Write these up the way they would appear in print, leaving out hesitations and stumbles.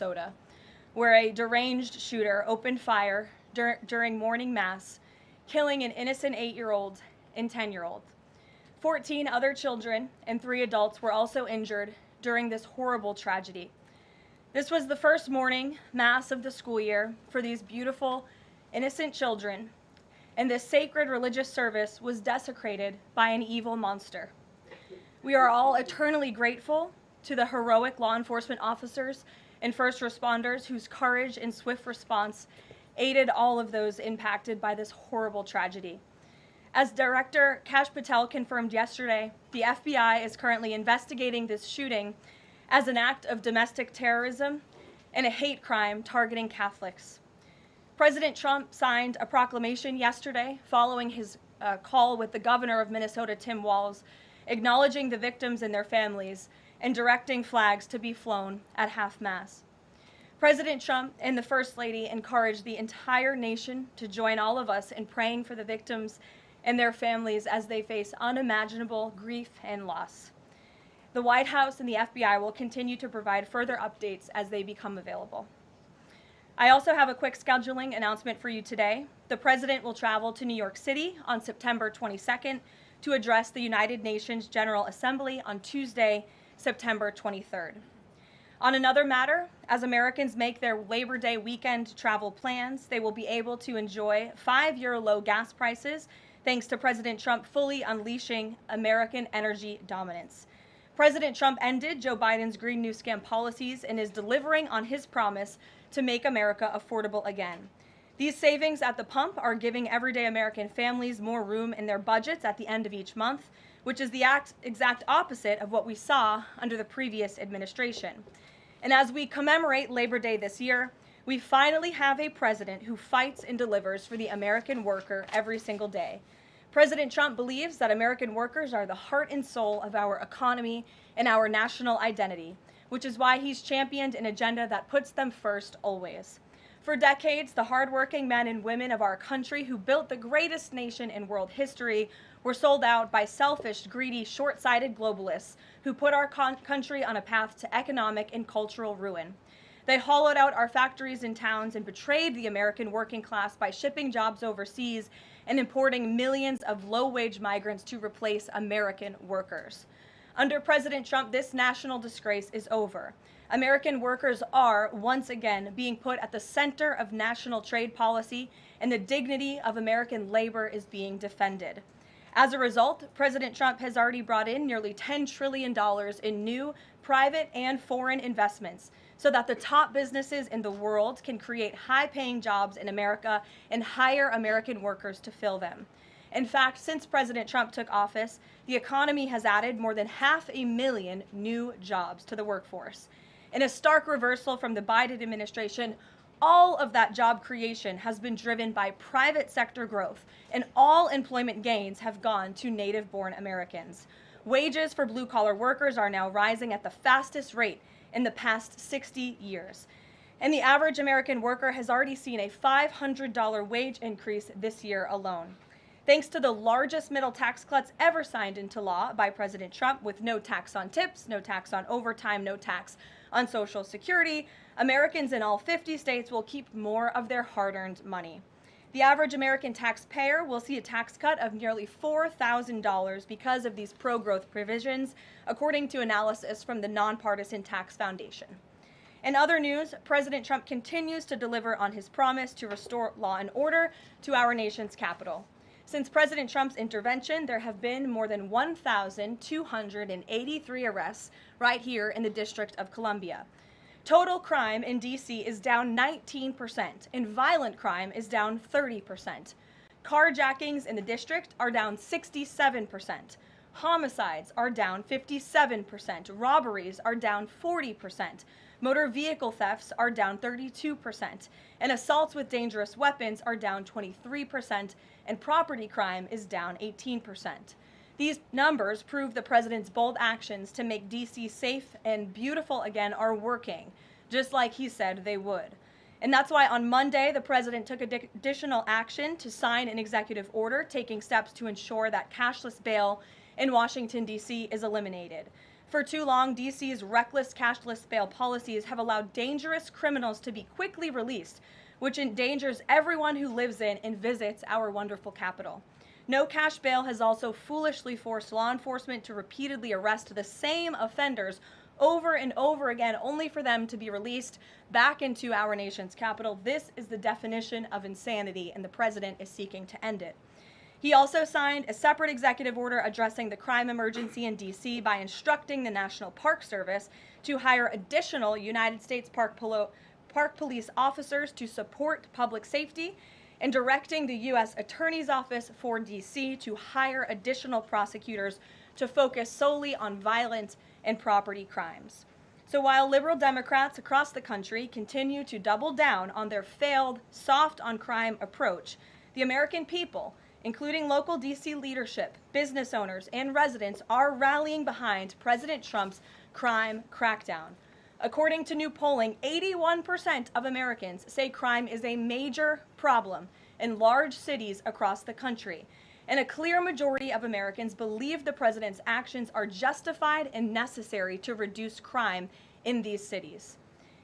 Minnesota, where a deranged shooter opened fire during morning mass, killing an innocent 8-year-old and 10-year-old. 14 other children and 3 adults were also injured during this horrible tragedy. This was the first morning mass of the school year for these beautiful, innocent children, and this sacred religious service was desecrated by an evil monster. We are all eternally grateful to the heroic law enforcement officers and first responders whose courage and swift response aided all of those impacted by this horrible tragedy. As Director Kash Patel confirmed yesterday, the FBI is currently investigating this shooting as an act of domestic terrorism and a hate crime targeting Catholics. President Trump signed a proclamation yesterday following his call with the governor of Minnesota, Tim Walz, acknowledging the victims and their families and directing flags to be flown at half-mast. President Trump and the First Lady encouraged the entire nation to join all of us in praying for the victims and their families as they face unimaginable grief and loss. The White House and the FBI will continue to provide further updates as they become available. I also have a quick scheduling announcement for you today. The President will travel to New York City on September 22nd to address the United Nations General Assembly on Tuesday, September 23rd. On another matter, as Americans make their Labor Day weekend travel plans, they will be able to enjoy 5-year low gas prices thanks to President Trump fully unleashing American energy dominance. President Trump ended Joe Biden's Green New Scam policies and is delivering on his promise to make America affordable again. These savings at the pump are giving everyday American families more room in their budgets at the end of each month, which is the exact opposite of what we saw under the previous administration. And as we commemorate Labor Day this year, we finally have a president who fights and delivers for the American worker every single day. President Trump believes that American workers are the heart and soul of our economy and our national identity, which is why he's championed an agenda that puts them first always. For decades, the hardworking men and women of our country who built the greatest nation in world history were sold out by selfish, greedy, short-sighted globalists who put our country on a path to economic and cultural ruin. They hollowed out our factories and towns and betrayed the American working class by shipping jobs overseas and importing millions of low-wage migrants to replace American workers. Under President Trump, this national disgrace is over. American workers are, once again, being put at the center of national trade policy, and the dignity of American labor is being defended. As a result, President Trump has already brought in nearly $10 trillion in new private and foreign investments so that the top businesses in the world can create high-paying jobs in America and hire American workers to fill them. In fact, since President Trump took office, the economy has added more than 500,000 new jobs to the workforce. In a stark reversal from the Biden administration, all of that job creation has been driven by private sector growth, and all employment gains have gone to native-born Americans. Wages for blue-collar workers are now rising at the fastest rate in the past 60 years. And the average American worker has already seen a $500 wage increase this year alone. Thanks to the largest middle tax cuts ever signed into law by President Trump, with no tax on tips, no tax on overtime, no tax on Social Security, Americans in all 50 states will keep more of their hard-earned money. The average American taxpayer will see a tax cut of nearly $4,000 because of these pro-growth provisions, according to analysis from the Nonpartisan Tax Foundation. In other news, President Trump continues to deliver on his promise to restore law and order to our nation's capital. Since President Trump's intervention, there have been more than 1,283 arrests right here in the District of Columbia. Total crime in D.C. is down 19%, and violent crime is down 30%. Carjackings in the district are down 67%. Homicides are down 57%. Robberies are down 40%. Motor vehicle thefts are down 32%. And assaults with dangerous weapons are down 23%. And property crime is down 18%. These numbers prove the president's bold actions to make D.C. safe and beautiful again are working, just like he said they would. And that's why on Monday, the president took additional action to sign an executive order taking steps to ensure that cashless bail in Washington, D.C. is eliminated. For too long, DC's reckless cashless bail policies have allowed dangerous criminals to be quickly released, which endangers everyone who lives in and visits our wonderful capital. No cash bail has also foolishly forced law enforcement to repeatedly arrest the same offenders over and over again, only for them to be released back into our nation's capital. This is the definition of insanity, and the president is seeking to end it. He also signed a separate executive order addressing the crime emergency in D.C. by instructing the National Park Service to hire additional United States Park Police officers to support public safety, and directing the U.S. Attorney's Office for D.C. to hire additional prosecutors to focus solely on violent and property crimes. So while liberal Democrats across the country continue to double down on their failed soft on crime approach, the American people, including local D.C. leadership, business owners, and residents, are rallying behind President Trump's crime crackdown. According to new polling, 81% of Americans say crime is a major problem in large cities across the country, and a clear majority of Americans believe the president's actions are justified and necessary to reduce crime in these cities.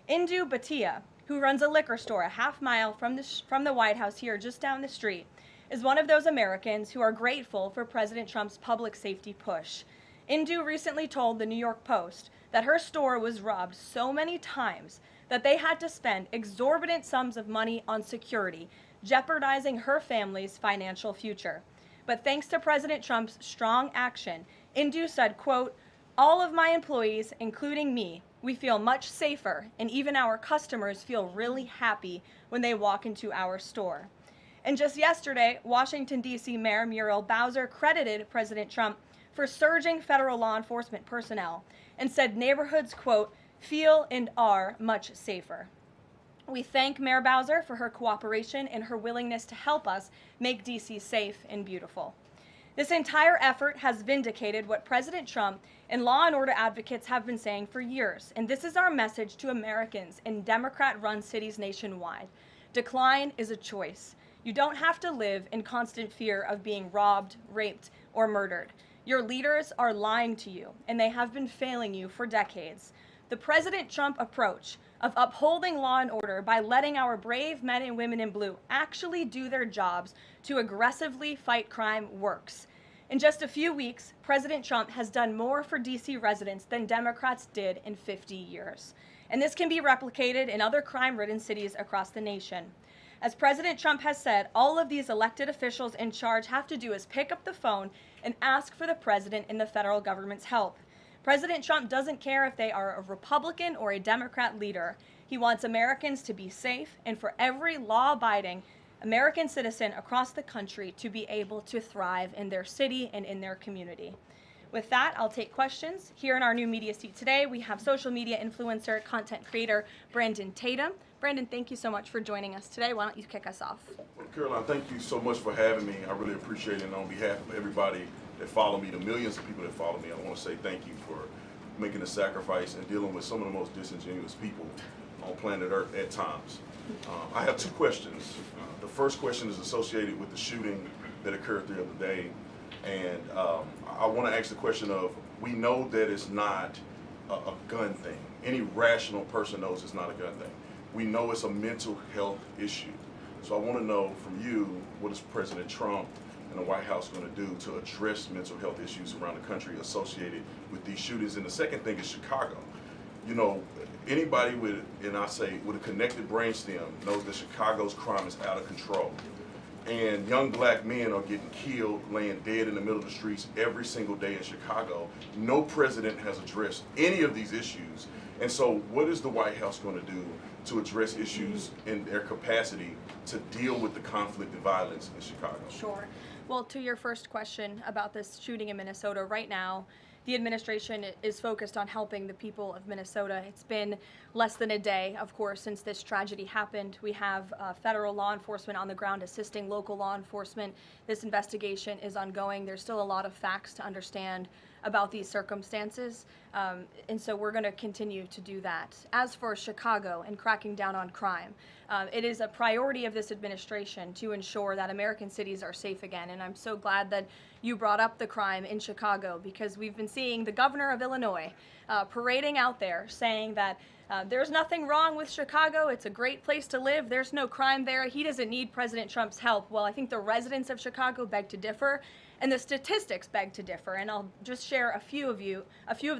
Indu Bhatia, who runs a liquor store a half mile from the White House here just down the street, is one of those Americans who are grateful for President Trump's public safety push. Indu recently told the New York Post that her store was robbed so many times that they had to spend exorbitant sums of money on security, jeopardizing her family's financial future. But thanks to President Trump's strong action, Indu said, quote, "All of my employees, including me, we feel much safer, and even our customers feel really happy when they walk into our store." And just yesterday, Washington, D.C. Mayor Muriel Bowser credited President Trump for surging federal law enforcement personnel and said neighborhoods, quote, "feel and are much safer." We thank Mayor Bowser for her cooperation and her willingness to help us make D.C. safe and beautiful. This entire effort has vindicated what President Trump and law and order advocates have been saying for years, and this is our message to Americans in Democrat-run cities nationwide. Decline is a choice. You don't have to live in constant fear of being robbed, raped, or murdered. Your leaders are lying to you, and they have been failing you for decades. The President Trump approach of upholding law and order by letting our brave men and women in blue actually do their jobs to aggressively fight crime works. In just a few weeks, President Trump has done more for D.C. residents than Democrats did in 50 years. And this can be replicated in other crime-ridden cities across the nation. As President Trump has said, all of these elected officials in charge have to do is pick up the phone and ask for the president and the federal government's help. President Trump doesn't care if they are a Republican or a Democrat leader. He wants Americans to be safe and for every law-abiding American citizen across the country to be able to thrive in their city and in their community. With that, I'll take questions. Here in our new media seat today, we have social media influencer, content creator, Brandon Tatum. Brandon, thank you so much for joining us today. Why don't you kick us off? Well, Karoline, thank you so much for having me. I really appreciate it. And on behalf of everybody that follow me, the millions of people that follow me, I want to say thank you for making the sacrifice and dealing with some of the most disingenuous people on planet Earth at times. I have two questions. The first question is associated with the shooting that occurred the other day. And I want to ask the question of, we know that it's not a gun thing. Any rational person knows it's not a gun thing. We know it's a mental health issue. So I want to know from you, what is President Trump and the White House going to do to address mental health issues around the country associated with these shootings? And the second thing is Chicago. You know, anybody with, and I say, with a connected brainstem knows that Chicago's crime is out of control. And young black men are getting killed, laying dead in the middle of the streets every single day in Chicago. No president has addressed any of these issues. And so what is the White House going to do to address issues in their capacity to deal with the conflict and violence in Chicago? Sure. Well, to your first question about this shooting in Minnesota, right now, the administration is focused on helping the people of Minnesota. It's been less than a day, of course, since this tragedy happened. We have federal law enforcement on the ground assisting local law enforcement. This investigation is ongoing. There's still a lot of facts to understand about these circumstances, and so we're going to continue to do that. As for Chicago and cracking down on crime, it is a priority of this administration to ensure that American cities are safe again, and I'm so glad that you brought up the crime in Chicago, because we've been seeing the governor of Illinois parading out there saying that there's nothing wrong with Chicago. It's a great place to live. There's no crime there. He doesn't need President Trump's help. Well, I think the residents of Chicago beg to differ, and the statistics beg to differ. And I'll just share a few of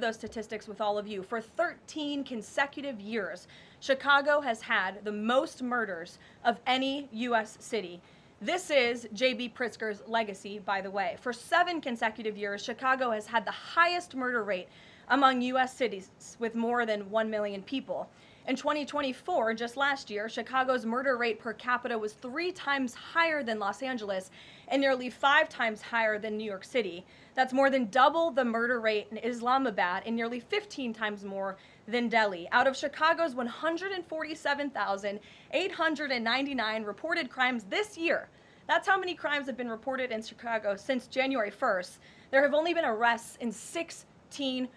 those statistics with all of you. For 13 consecutive years, Chicago has had the most murders of any U.S. city. This is J.B. Pritzker's legacy, by the way. For 7 consecutive years, Chicago has had the highest murder rate among U.S. cities with more than 1 million people. In 2024, just last year, Chicago's murder rate per capita was 3 times higher than Los Angeles and nearly 5 times higher than New York City. That's more than double the murder rate in Islamabad and nearly 15 times more than Delhi. Out of Chicago's 147,899 reported crimes this year, that's how many crimes have been reported in Chicago since January 1st. There have only been arrests in 16%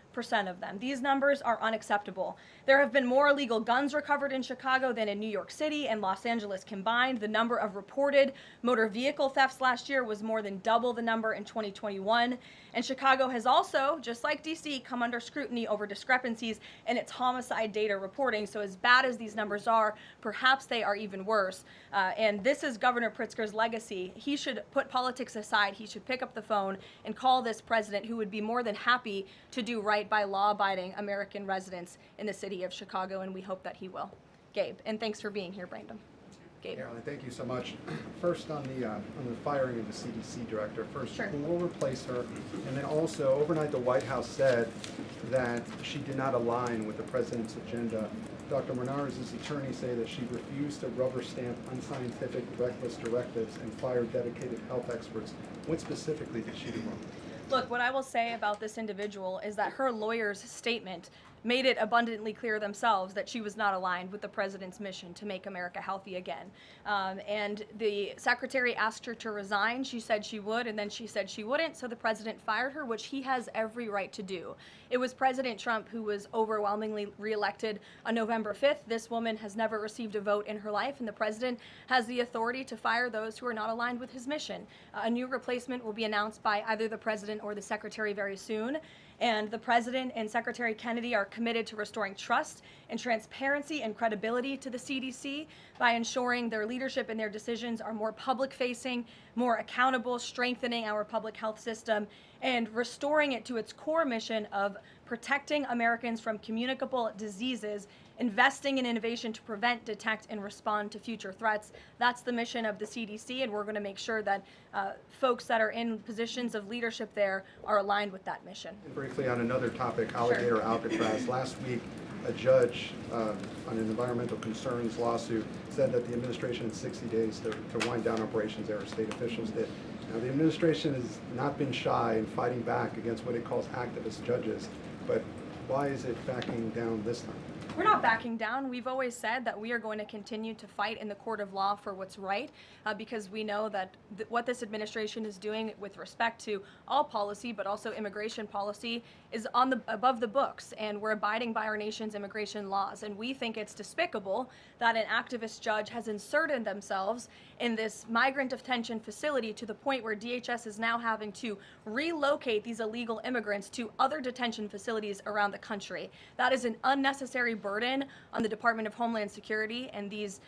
of them. These numbers are unacceptable. There have been more illegal guns recovered in Chicago than in New York City and Los Angeles combined. The number of reported motor vehicle thefts last year was more than double the number in 2021. And Chicago has also, just like DC, come under scrutiny over discrepancies in its homicide data reporting. So as bad as these numbers are, perhaps they are even worse. And this is Governor Pritzker's legacy. He should put politics aside. He should pick up the phone and call this president, who would be more than happy to do right by law-abiding American residents in the city of Chicago, and we hope that he will. Gabe, and thanks for being here, Brandon. Gabe. Karoline, thank you so much. First, on the firing of the CDC director, first, Sure. who will replace her? And then also, overnight, the White House said that she did not align with the president's agenda. Dr. Menard's attorneys say that she refused to rubber stamp unscientific, reckless directives and fire dedicated health experts. What specifically did she do wrong? Look, what I will say about this individual is that her lawyer's statement made it abundantly clear themselves that she was not aligned with the president's mission to make America healthy again. And the secretary asked her to resign. She said she would, and then she said she wouldn't, so the president fired her, which he has every right to do. It was President Trump who was overwhelmingly reelected on November 5th. This woman has never received a vote in her life, and the president has the authority to fire those who are not aligned with his mission. A new replacement will be announced by either the president or the secretary very soon. And the president and Secretary Kennedy are committed to restoring trust and transparency and credibility to the CDC by ensuring their leadership and their decisions are more public-facing, more accountable, strengthening our public health system, and restoring it to its core mission of protecting Americans from communicable diseases, investing in innovation to prevent, detect, and respond to future threats. That's the mission of the CDC, and we're going to make sure that folks that are in positions of leadership there are aligned with that mission. And briefly on another topic, Alligator Alcatraz. Last week, a judge on an environmental concerns lawsuit said that the administration had 60 days to wind down operations there, state officials did. Now, the administration has not been shy in fighting back against what it calls activist judges, but why is it backing down this time? We're not backing down. We've always said that we are going to continue to fight in the court of law for what's right, because we know that what this administration is doing with respect to all policy, but also immigration policy, is above the books, and we're abiding by our nation's immigration laws. And we think it's despicable that an activist judge has inserted themselves in this migrant detention facility to the point where DHS is now having to relocate these illegal immigrants to other detention facilities around the country. That is an unnecessary burden on the Department of Homeland Security and these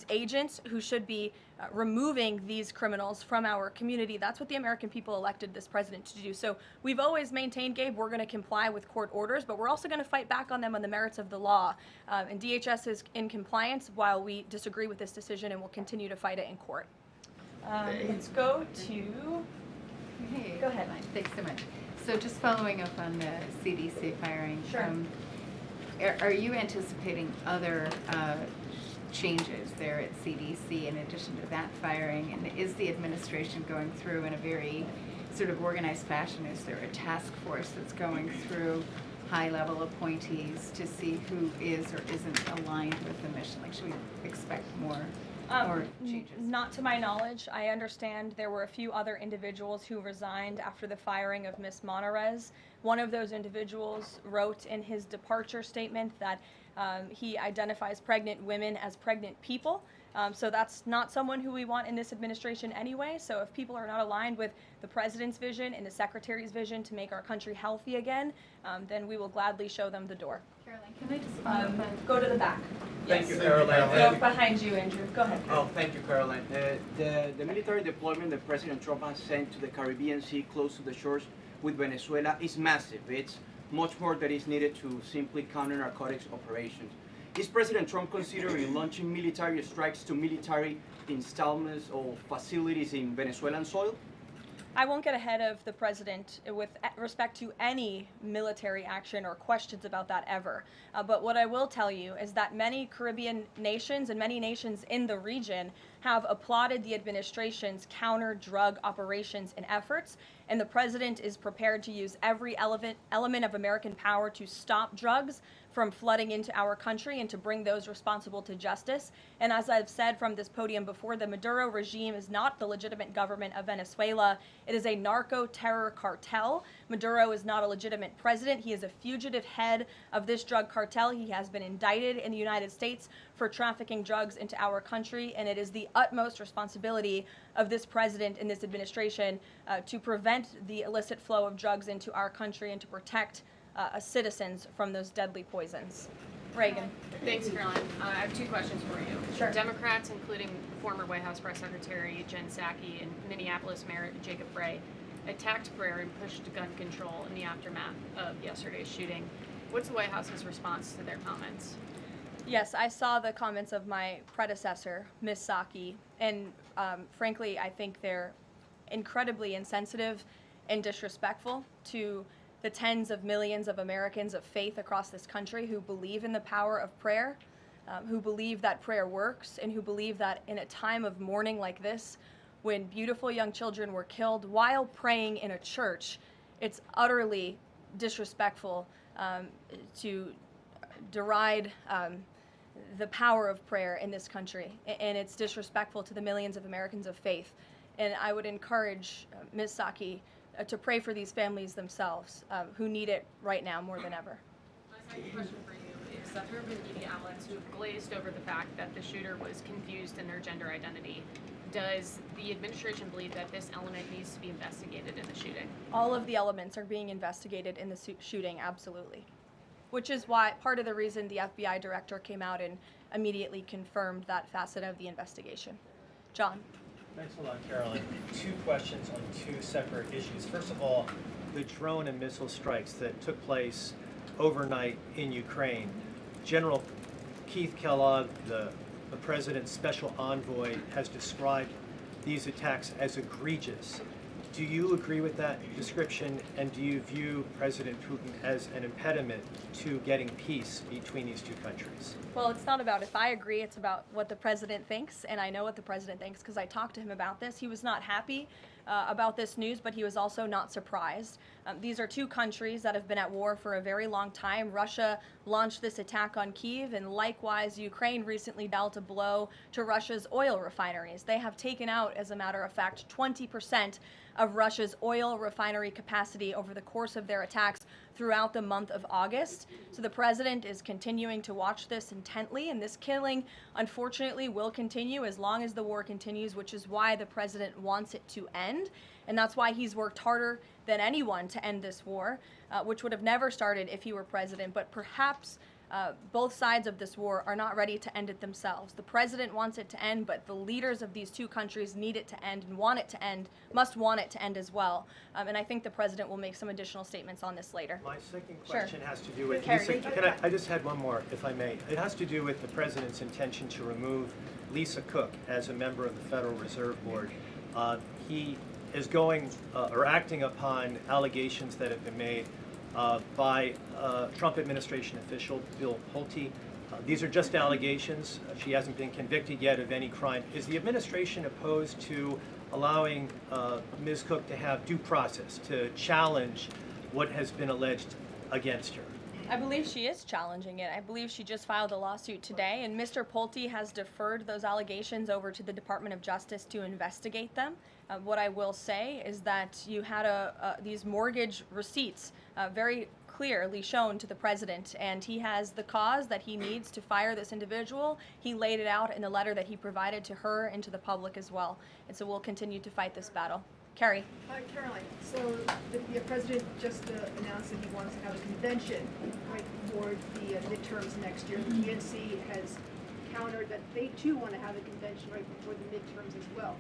agents who should be removing these criminals from our community. That's what the American people elected this president to do. So we've always maintained, Gabe, we're going to comply with court orders, but we're also going to fight back on them on the merits of the law. And DHS is in compliance while we disagree with this decision, and we'll continue to fight it in court. Let's go to... Hey, Go ahead. Thanks so much. So just following up on the CDC firing, Sure. Are you anticipating other changes there at CDC in addition to that firing? And is the administration going through in a very sort of organized fashion? Is there a task force that's going through high-level appointees to see who is or isn't aligned with the mission? Like, should we expect more changes? Not to my knowledge. I understand there were a few other individuals who resigned after the firing of Ms. Monarez. One of those individuals wrote in his departure statement that he identifies pregnant women as pregnant people, So that's not someone who we want in this administration anyway. So if people are not aligned with the president's vision and the secretary's vision to make our country healthy again, then we will gladly show them the door. Karoline, can I just Go to the back. Thank Yes. you, Karoline. Go behind you, Andrew. Go ahead. Oh, thank you, Karoline. The military deployment that President Trump has sent to the Caribbean Sea close to the shores with Venezuela is massive. It's much more that is needed to simply counter narcotics operations. Is President Trump considering launching military strikes to military installments or facilities in Venezuelan soil? I won't get ahead of the president with respect to any military action or questions about that ever. But what I will tell you is that many Caribbean nations and many nations in the region have applauded the administration's counter-drug operations and efforts, and the president is prepared to use every element of American power to stop drugs from flooding into our country and to bring those responsible to justice. And as I've said from this podium before, the Maduro regime is not the legitimate government of Venezuela. It is a narco-terror cartel. Maduro is not a legitimate president. He is a fugitive head of this drug cartel. He has been indicted in the United States for trafficking drugs into our country, and it is the utmost responsibility of this president and this administration to prevent the illicit flow of drugs into our country and to protect citizens from those deadly poisons. Reagan. Thanks, Caroline. I have two questions for you. Sure. Democrats, including former White House Press Secretary Jen Psaki and Minneapolis Mayor Jacob Frey, attacked prayer and pushed gun control in the aftermath of yesterday's shooting. What's the White House's response to their comments? Yes, I saw the comments of my predecessor, Ms. Psaki, and frankly, I think they're incredibly insensitive and disrespectful to the tens of millions of Americans of faith across this country who believe in the power of prayer, who believe that prayer works, and who believe that in a time of mourning like this, when beautiful young children were killed while praying in a church, it's utterly disrespectful to deride the power of prayer in this country, and it's disrespectful to the millions of Americans of faith. And I would encourage Ms. Psaki to pray for these families themselves who need it right now more than ever. My second question for you is that there have been media outlets who have glazed over the fact that the shooter was confused in their gender identity. Does the administration believe that this element needs to be investigated in the shooting? All of the elements are being investigated in the shooting, absolutely. Which is why part of the reason the FBI director came out and immediately confirmed that facet of the investigation. John. Thanks a lot, Caroline. Two questions on two separate issues. First of all, the drone and missile strikes that took place overnight in Ukraine. General Keith Kellogg, the president's special envoy, has described these attacks as egregious. Do you agree with that description, and do you view President Putin as an impediment to getting peace between these two countries? Well, it's not about if I agree, it's about what the president thinks, and I know what the president thinks because I talked to him about this. He was not happy about this news, but he was also not surprised. These are two countries that have been at war for a very long time. Russia launched this attack on Kyiv, and likewise, Ukraine recently dealt a blow to Russia's oil refineries. They have taken out, as a matter of fact, 20% of Russia's oil refinery capacity over the course of their attacks throughout the month of August. So the president is continuing to watch this intently, and this killing, unfortunately, will continue as long as the war continues, which is why the president wants it to end. And that's why he's worked harder than anyone to end this war, which would have never started if he were president. But perhaps both sides of this war are not ready to end it themselves. The president wants it to end, but the leaders of these two countries need it to end and want it to end, must want it to end as well. And I think the president will make some additional statements on this later. My second question has to do with, Carrie. I just had one more, if I may. It has to do with the president's intention to remove Lisa Cook as a member of the Federal Reserve Board. He is going or acting upon allegations that have been made by Trump administration official Bill Pulte. These are just allegations. She hasn't been convicted yet of any crime. Is the administration opposed to allowing Ms. Cook to have due process, to challenge what has been alleged against her? I believe she is challenging it. I believe she just filed a lawsuit today, and Mr. Pulte has deferred those allegations over to the Department of Justice to investigate them. What I will say is that you had these mortgage receipts, very clearly shown to the president, and he has the cause that he needs to fire this individual. He laid it out in the letter that he provided to her and to the public as well. And so we'll continue to fight this battle. Carrie. Hi, Karoline. So the president just announced that he wants to have a convention right before the midterms next year. The DNC has countered that they too want to have a convention right before the midterms as well.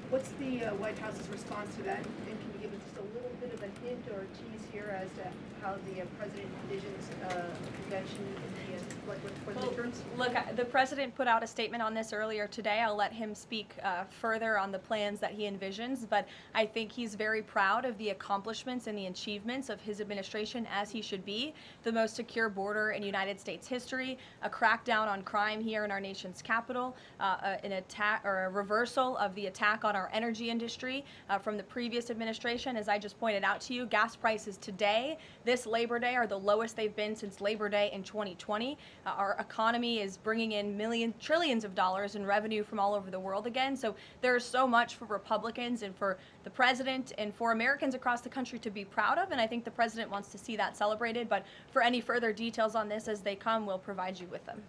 What's the White House's response to that? And can you give us just a little bit of a hint or a tease here as to how the president envisions a convention in for the midterms? Look, the president put out a statement on this earlier today. I'll let him speak further on the plans that he envisions, but I think he's very proud of the accomplishments and the achievements of his administration, as he should be. The most secure border in United States history, a crackdown on crime here in our nation's capital, an attack or a reversal of the attack on our energy industry from the previous administration. As I just pointed out to you, gas prices today, this Labor Day, are the lowest they've been since Labor Day in 2020. Our economy is bringing in trillions of dollars in revenue from all over the world again. So there's so much for Republicans and for the president and for Americans across the country to be proud of, and I think the president wants to see that celebrated. But for any further details on this as they come, we'll provide you with them.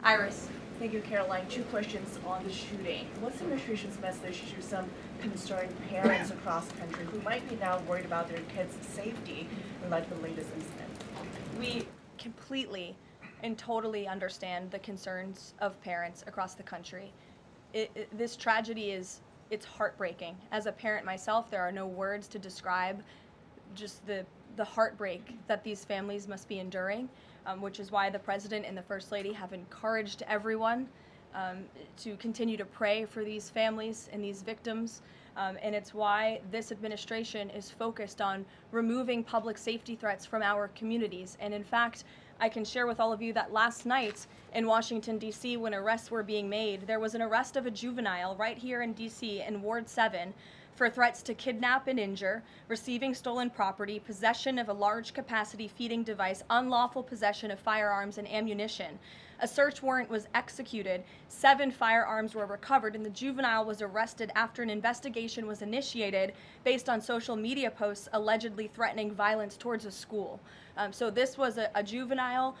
Iris. Thank you, Caroline. 2 questions on the shooting. What's the administration's message to some concerned parents across the country who might be now worried about their kids' safety in light of the latest incident? We completely and totally understand the concerns of parents across the country. This tragedy it's heartbreaking. As a parent myself, there are no words to describe just the heartbreak that these families must be enduring, which is why the president and the First Lady have encouraged everyone to continue to pray for these families and these victims. And it's why this administration is focused on removing public safety threats from our communities. And in fact, I can share with all of you that last night in Washington, D.C., when arrests were being made, there was an arrest of a juvenile right here in D.C. in Ward 7 for threats to kidnap and injure, receiving stolen property, possession of a large capacity feeding device, unlawful possession of firearms and ammunition. A search warrant was executed, 7 firearms were recovered, and the juvenile was arrested after an investigation was initiated based on social media posts allegedly threatening violence towards a school. So this was a juvenile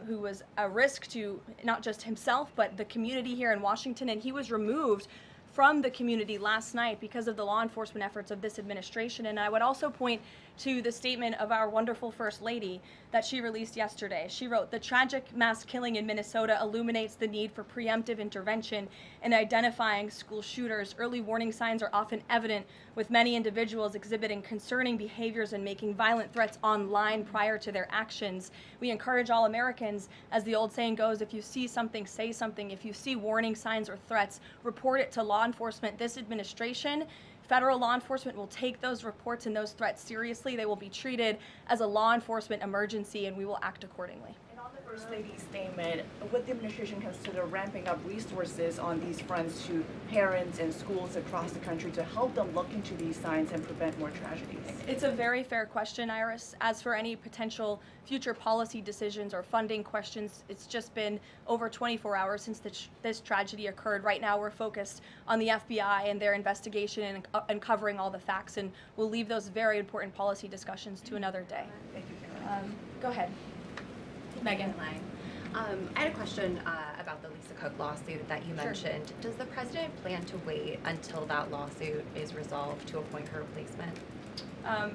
who was a risk to not just himself, but the community here in Washington, and he was removed from the community last night because of the law enforcement efforts of this administration. And I would also point to the statement of our wonderful First Lady that she released yesterday. She wrote, "The tragic mass killing in Minnesota illuminates the need for preemptive intervention in identifying school shooters. Early warning signs are often evident, with many individuals exhibiting concerning behaviors and making violent threats online prior to their actions. We encourage all Americans, as the old saying goes, if you see something, say something. If you see warning signs or threats, report it to law enforcement." This administration, federal law enforcement, will take those reports and those threats seriously. They will be treated as a law enforcement emergency, and we will act accordingly. And on the First Lady's statement, would the administration consider ramping up resources on these fronts to parents and schools across the country to help them look into these signs and prevent more tragedies? It's a very fair question, Iris. As for any potential future policy decisions or funding questions, it's just been over 24 hours since this tragedy occurred. Right now we're focused on the FBI and their investigation and uncovering all the facts, and we'll leave those very important policy discussions to another day. Thank you, Caroline. Go ahead. Megan. I had a question about the Lisa Cook lawsuit that you mentioned. Does the president plan to wait until that lawsuit is resolved to appoint her replacement?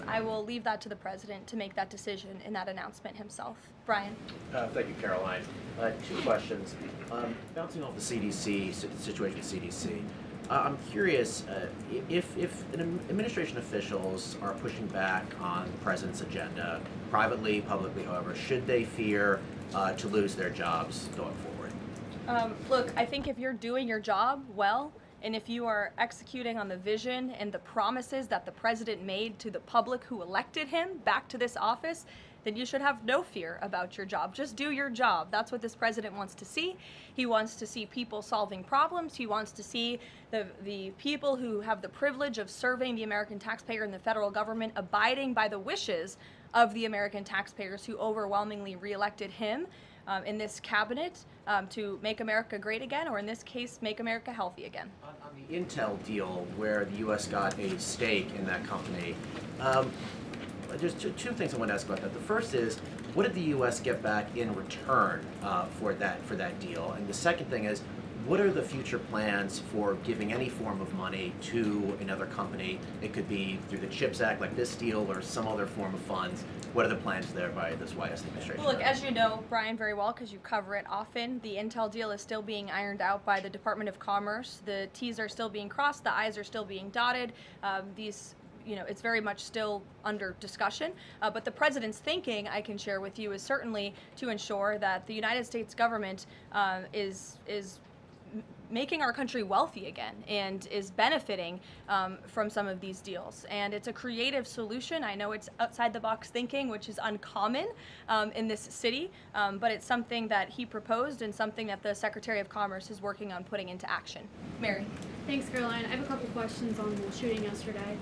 I will leave that to the president to make that decision in that announcement himself. Brian. Thank you, Caroline. 2 questions. Bouncing off the CDC, situation at CDC, I'm curious if administration officials are pushing back on the president's agenda, privately, publicly, however, should they fear to lose their jobs going forward? Look, I think if you're doing your job well, and if you are executing on the vision and the promises that the president made to the public who elected him back to this office, then you should have no fear about your job. Just do your job. That's what this president wants to see. He wants to see people solving problems. He wants to see the people who have the privilege of serving the American taxpayer and the federal government abiding by the wishes of the American taxpayers who overwhelmingly reelected him in this cabinet to make America great again, or in this case, make America healthy again. On the Intel deal, where the U.S. got a stake in that company, there's two things I want to ask about that. The first is, what did the U.S. get back in return for that deal? And the second thing is, what are the future plans for giving any form of money to another company? It could be through the CHIPS Act, like this deal, or some other form of funds. What are the plans there by this White House administration? Well, look, as you know, Brian, very well, because you cover it often, the Intel deal is still being ironed out by the Department of Commerce. The T's are still being crossed, the I's are still being dotted. It's very much still under discussion. But the president's thinking, I can share with you, is certainly to ensure that the United States government is making our country wealthy again and is benefiting from some of these deals. And it's a creative solution. I know it's outside the box thinking, which is uncommon in this city, but it's something that he proposed and something that the Secretary of Commerce is working on putting into action. Mary. Thanks, Caroline. I have a couple questions on the shooting yesterday.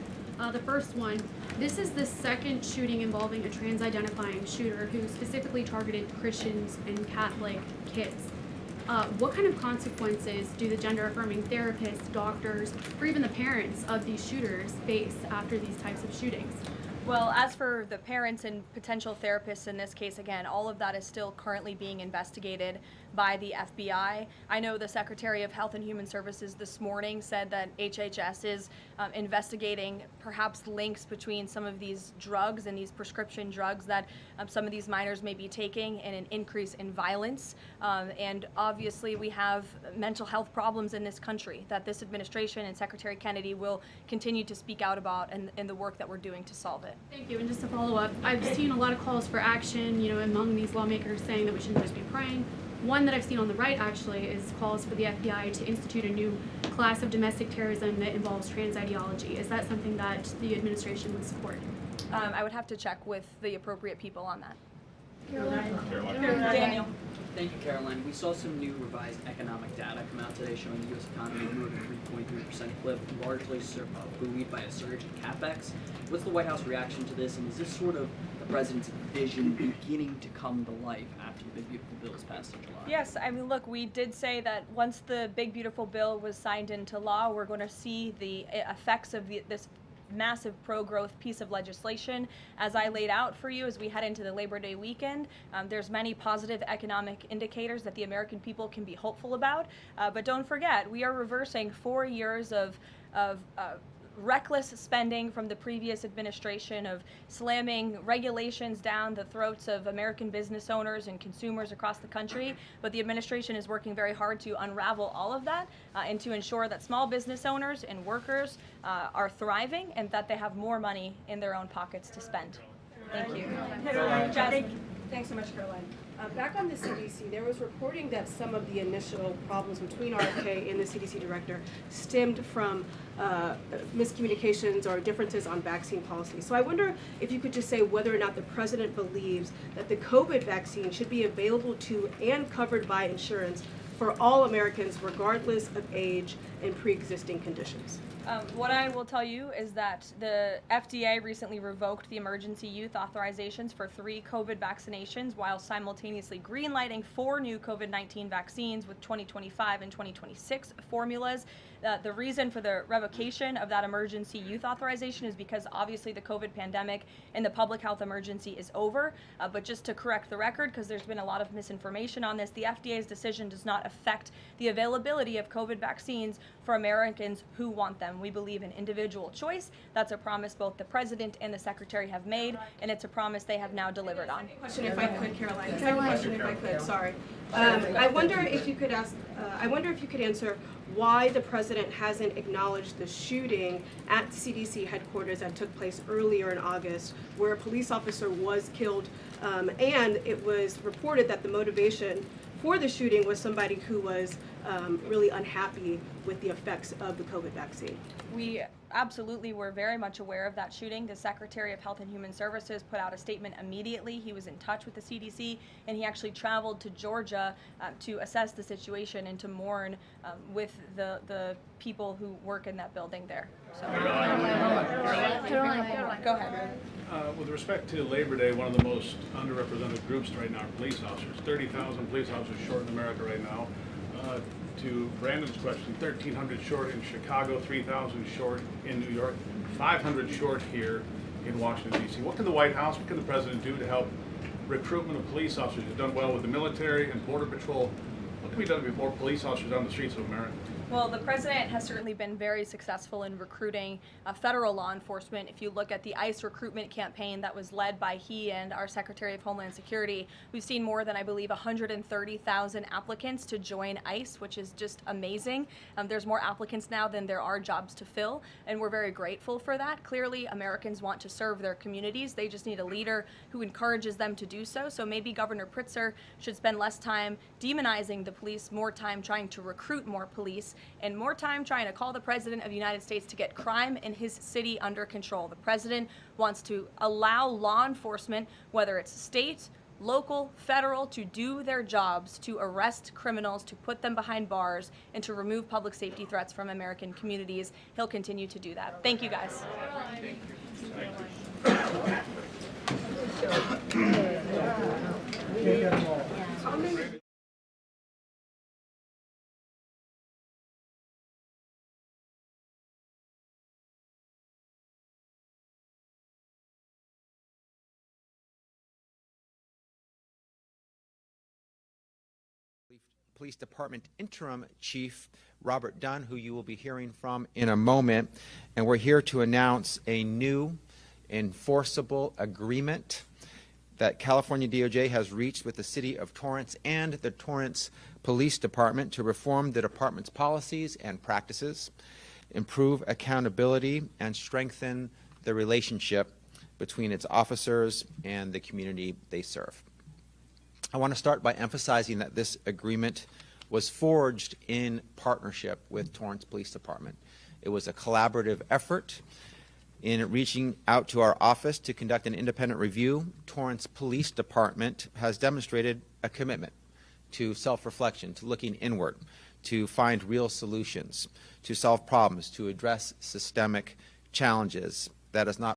The first one, this is the second shooting involving a trans-identifying shooter who specifically targeted Christians and Catholic kids. What kind of consequences do the gender-affirming therapists, doctors, or even the parents of these shooters face after these types of shootings? Well, as for the parents and potential therapists in this case, again, all of that is still currently being investigated by the FBI. I know the Secretary of Health and Human Services this morning said that HHS is investigating perhaps links between some of these drugs and these prescription drugs that some of these minors may be taking and an increase in violence. And obviously we have mental health problems in this country that this administration and Secretary Kennedy will continue to speak out about in the work that we're doing to solve it. Thank you. And just to follow up, I've seen a lot of calls for action, among these lawmakers saying that we shouldn't just be praying. One that I've seen on the right, actually, is calls for the FBI to institute a new class of domestic terrorism that involves trans ideology. Is that something that the administration would support? I would have to check with the appropriate people on that. Caroline. Daniel. Thank you, Caroline. We saw some new revised economic data come out today showing the U.S. economy grew at a 3.3% clip, largely buoyed by a surge in capex. What's the White House reaction to this, and is this sort of the president's vision beginning to come to life after the Big Beautiful Bill was passed in July? Yes, I mean, look, we did say that once the Big Beautiful Bill was signed into law, we're going to see the effects of this massive pro-growth piece of legislation. As I laid out for you as we head into the Labor Day weekend, there's many positive economic indicators that the American people can be hopeful about. But don't forget, we are reversing 4 years of reckless spending from the previous administration, of slamming regulations down the throats of American business owners and consumers across the country. But the administration is working very hard to unravel all of that and to ensure that small business owners and workers are thriving and that they have more money in their own pockets to spend. Thank you. Thanks so much, Caroline. Back on the CDC, there was reporting that some of the initial problems between RFK and the CDC director stemmed from miscommunications or differences on vaccine policy. So I wonder if you could just say whether or not the president believes that the COVID vaccine should be available to and covered by insurance for all Americans, regardless of age and pre-existing conditions. What I will tell you is that the FDA recently revoked the emergency use authorizations for 3 COVID vaccinations while simultaneously greenlighting 4 new COVID-19 vaccines with 2025 and 2026 formulas. The reason for the revocation of that emergency use authorization is because obviously the COVID pandemic and the public health emergency is over. But just to correct the record, because there's been a lot of misinformation on this, the FDA's decision does not affect the availability of COVID vaccines for Americans who want them. We believe in individual choice. That's a promise both the president and the secretary have made, and it's a promise they have now delivered on. Question, if I could, Caroline. Second question, if I could. Sorry. I wonder if you could answer why the president hasn't acknowledged the shooting at CDC headquarters that took place earlier in August, where a police officer was killed, and it was reported that the motivation for the shooting was somebody who was really unhappy with the effects of the COVID vaccine. We absolutely were very much aware of that shooting. The Secretary of Health and Human Services put out a statement immediately. He was in touch with the CDC, and he actually traveled to Georgia to assess the situation and to mourn with the people who work in that building there. So. Caroline. Go ahead. With respect to Labor Day, one of the most underrepresented groups right now are police officers. 30,000 police officers short in America right now. To Brandon's question, 1,300 short in Chicago, 3,000 short in New York, 500 short here in Washington, D.C. What can the White House, what can the President do to help recruitment of police officers? You've done well with the military and Border Patrol. What can be done to get more police officers on the streets of America? Well, the president has certainly been very successful in recruiting federal law enforcement. If you look at the ICE recruitment campaign that was led by he and our Secretary of Homeland Security, we've seen more than, I believe, 130,000 applicants to join ICE, which is just amazing. There's more applicants now than there are jobs to fill, and we're very grateful for that. Clearly, Americans want to serve their communities. They just need a leader who encourages them to do so. So maybe Governor Pritzker should spend less time demonizing the police, more time trying to recruit more police, and more time trying to call the President of the United States to get crime in his city under control. The President wants to allow law enforcement, whether it's state, local, federal, to do their jobs, to arrest criminals, to put them behind bars, and to remove public safety threats from American communities. He'll continue to do that. Thank you, guys. Police Department Interim Chief Robert Dunn, who you will be hearing from in a moment. And we're here to announce a new enforceable agreement that California DOJ has reached with the City of Torrance and the Torrance Police Department to reform the department's policies and practices, improve accountability, and strengthen the relationship between its officers and the community they serve. I want to start by emphasizing that this agreement was forged in partnership with Torrance Police Department. It was a collaborative effort. In reaching out to our office to conduct an independent review, Torrance Police Department has demonstrated a commitment to self-reflection, to looking inward, to find real solutions, to solve problems, to address systemic challenges. That is not